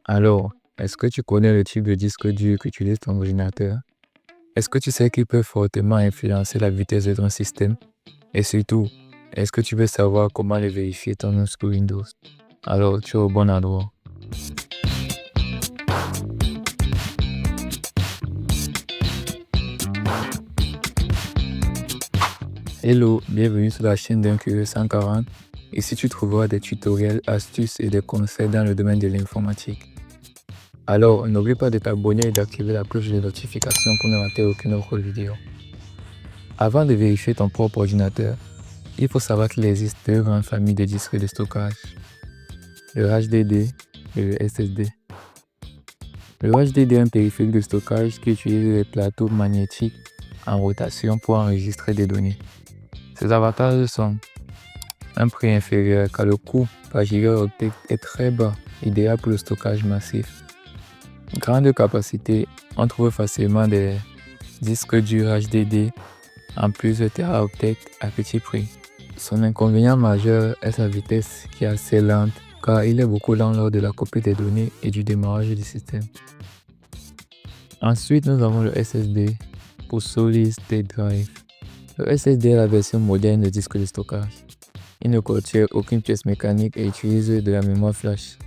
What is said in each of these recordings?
Alors, est-ce que tu connais le type de disque dur qu'utilise ton ordinateur? Est-ce que tu sais qu'il peut fortement influencer la vitesse de ton système? Et surtout, est-ce que tu veux savoir comment le vérifier ton sous Windows? Alors, tu es au bon endroit. Hello, bienvenue sur la chaîne d'un Curieux 140. Ici, tu trouveras des tutoriels, astuces et des conseils dans le domaine de l'informatique. Alors, n'oublie pas de t'abonner et d'activer la cloche de notification pour ne rater aucune autre vidéo. Avant de vérifier ton propre ordinateur, il faut savoir qu'il existe deux grandes familles de disques de stockage, le HDD et le SSD. Le HDD est un périphérique de stockage qui utilise les plateaux magnétiques en rotation pour enregistrer des données. Ses avantages sont un prix inférieur car le coût par gigaoctet est très bas, idéal pour le stockage massif. Grande capacité, on trouve facilement des disques durs HDD en plusieurs téraoctets à petit prix. Son inconvénient majeur est sa vitesse qui est assez lente car il est beaucoup lent lors de la copie des données et du démarrage du système. Ensuite, nous avons le SSD pour Solid State Drive. Le SSD est la version moderne de disque de stockage. Il ne contient aucune pièce mécanique et utilise de la mémoire flash.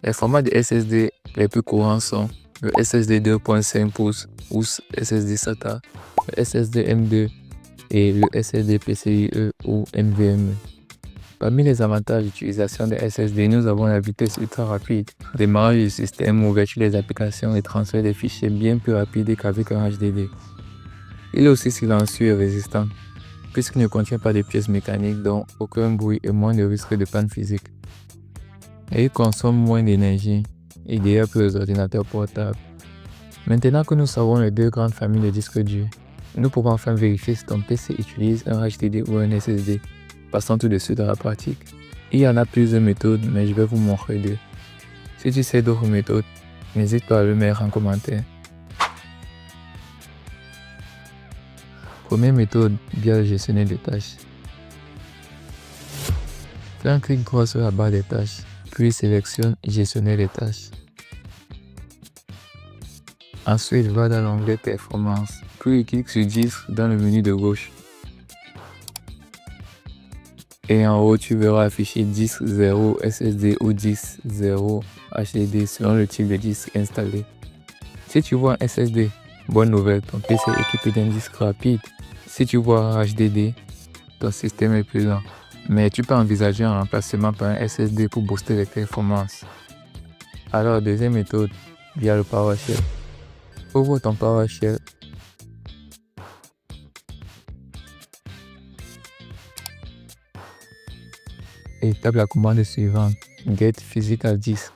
Les formats de SSD les plus courants sont le SSD 2.5 pouces ou SSD SATA, le SSD M2 et le SSD PCIe ou NVMe. Parmi les avantages d'utilisation des SSD, nous avons la vitesse ultra rapide, démarrage du système, ouverture des applications et transfert des fichiers bien plus rapide qu'avec un HDD. Il est aussi silencieux et résistant, puisqu'il ne contient pas de pièces mécaniques, donc aucun bruit et moins de risque de panne physique. Et il consomme moins d'énergie, idéal pour les ordinateurs portables. Maintenant que nous savons les deux grandes familles de disques durs, nous pouvons enfin vérifier si ton PC utilise un HDD ou un SSD. Passons tout de suite à la pratique. Il y en a plusieurs méthodes, mais je vais vous montrer deux. Si tu sais d'autres méthodes, n'hésite pas à le mettre en commentaire. Première méthode, via le gestionnaire des tâches. Fais un clic droit sur la barre des tâches, puis sélectionne gestionnaire des tâches. Ensuite, va dans l'onglet Performance, puis clique sur Disque dans le menu de gauche. Et en haut, tu verras afficher disque 0 SSD ou disque 0 HDD selon le type de disque installé. Si tu vois un SSD, bonne nouvelle, ton PC est équipé d'un disque rapide. Si tu vois un HDD, ton système est plus lent. Mais tu peux envisager un remplacement par un SSD pour booster les performances. Alors, deuxième méthode, via le PowerShell. Ouvre ton PowerShell. Et tape la commande suivante, Get Physical Disk.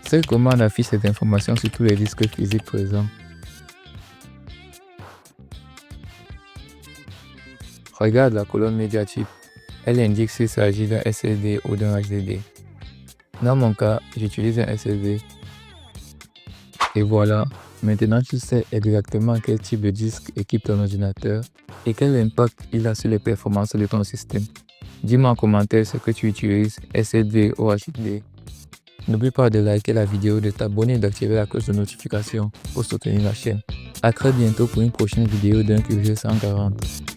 Cette commande affiche cette information sur tous les disques physiques présents. Regarde la colonne Media Type. Elle indique s'il s'agit d'un SSD ou d'un HDD. Dans mon cas, j'utilise un SSD. Et voilà, maintenant tu sais exactement quel type de disque équipe ton ordinateur et quel impact il a sur les performances de ton système. Dis-moi en commentaire ce que tu utilises, SSD ou HDD. N'oublie pas de liker la vidéo, de t'abonner et d'activer la cloche de notification pour soutenir la chaîne. A très bientôt pour une prochaine vidéo d'un Curieux 140.